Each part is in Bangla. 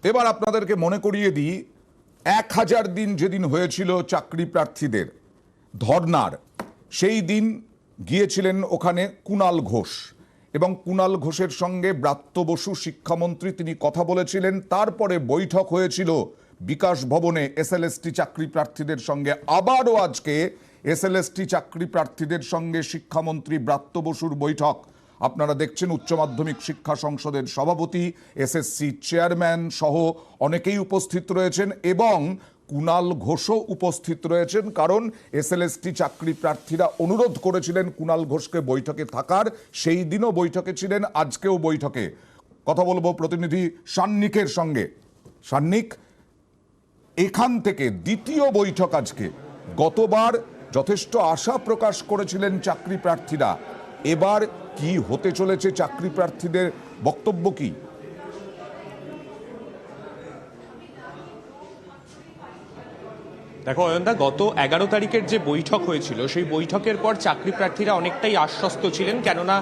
এবার আপনাদেরকে মনে করিয়ে দিই 1000 দিন যেদিন হয়েছিল চাকরি প্রার্থীদের ধর্নার, সেই দিন গিয়েছিলেন ওখানে কুণাল ঘোষ এবং কুণাল ঘোষের সঙ্গে ব্রাত্য বসু শিক্ষামন্ত্রী, তিনি কথা বলেছিলেন। তারপরে বৈঠক হয়েছিল বিকাশ ভবনে এসএলএসটি চাকরি প্রার্থীদের সঙ্গে। আবারও আজকে এসএলএসটি চাকরি প্রার্থীদের সঙ্গে শিক্ষামন্ত্রী ব্রাত্য বসুর বৈঠক। আপনারা দেখছেন উচ্চ মাধ্যমিক শিক্ষা সংসদের সভাপতি, এসএসসি চেয়ারম্যান সহ অনেকেই উপস্থিত রয়েছেন এবং কুণাল ঘোষও উপস্থিত রয়েছেন, কারণ এসএলএসটি চাকরি প্রার্থীরা অনুরোধ করেছিলেন কুণাল ঘোষকে বৈঠকে থাকার। সেই দিনও বৈঠকে ছিলেন, আজকেও বৈঠকে। কথা বলবো প্রতিনিধি সান্নিকের সঙ্গে। সান্নিক, এখান থেকে দ্বিতীয় বৈঠক আজকে। গতবার যথেষ্ট আশা প্রকাশ করেছিলেন চাকরি প্রার্থীরা, এবার কি হতে চলেছে? চাকরি প্রার্থীদের বক্তব্য কি? দেখো অয়নদা, গত 11 তারিখের যে বৈঠক হয়েছিল সেই বৈঠকের পর চাকরি প্রার্থীরা অনেকটাই আশ্বস্ত ছিলেন, কেননা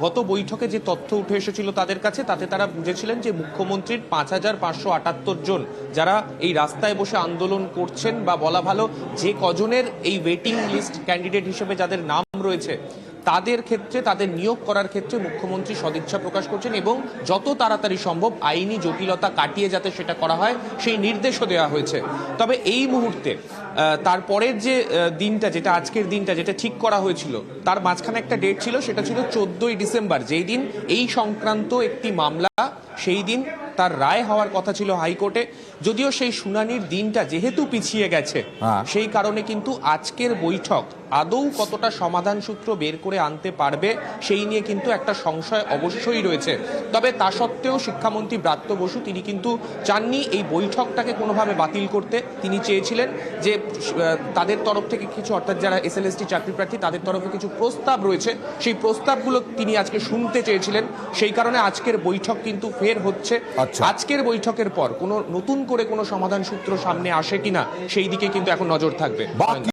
গত বৈঠকে যে তথ্য উঠে এসেছিল তাদের কাছে, তাতে তারা বুঝেছিলেন যে মুখ্যমন্ত্রীর 5578 জন যারা এই রাস্তায় বসে আন্দোলন করছেন, বা বলা ভালো যে কজনের এই ওয়েটিং লিস্ট ক্যান্ডিডেট হিসেবে যাদের নাম রয়েছে, তাদের ক্ষেত্রে তাদের নিয়োগ করার ক্ষেত্রে মুখ্যমন্ত্রী সদিচ্ছা প্রকাশ করছেন এবং যত তাড়াতাড়ি সম্ভব আইনি জটিলতা কাটিয়ে যাতে সেটা করা হয় সেই নির্দেশও দেওয়া হয়েছে। তবে এই মুহূর্তে তারপরের যে দিনটা, যেটা আজকের দিনটা, যেটা ঠিক করা হয়েছিল, তার মাঝখানে একটা ডেট ছিল, সেটা ছিল 14ই ডিসেম্বর, যেই দিন এই সংক্রান্ত একটি মামলা, সেই দিন তার রায় হওয়ার কথা ছিল হাইকোর্টে। যদিও সেই শুনানির দিনটা যেহেতু পিছিয়ে গেছে, সেই কারণে কিন্তু আজকের বৈঠক আদৌ কতটা সমাধান সূত্র বের করে আনতে পারবে সেই নিয়ে কিন্তু একটা সংশয় অবশ্যই রয়েছে। তবে তা সত্ত্বেও শিক্ষামন্ত্রী ব্রাত্য বসু তিনি কিন্তু চাননি এই বৈঠকটাকে কোনোভাবে বাতিল করতে। তিনি চেয়েছিলেন যে তাদের তরফ থেকে কিছু, অর্থাৎ যারা এসএলএসটি চাকরি প্রার্থী তাদের তরফে কিছু প্রস্তাব রয়েছে, সেই প্রস্তাবগুলো তিনি আজকে শুনতে চেয়েছিলেন। সেই কারণে আজকের বৈঠক কিন্তু ফের হচ্ছে। আজকের বৈঠকের পর কোনো নতুন করে কোনো সমাধান সূত্র সামনে আসে কিনা সেই দিকে কিন্তু এখন নজর থাকবে।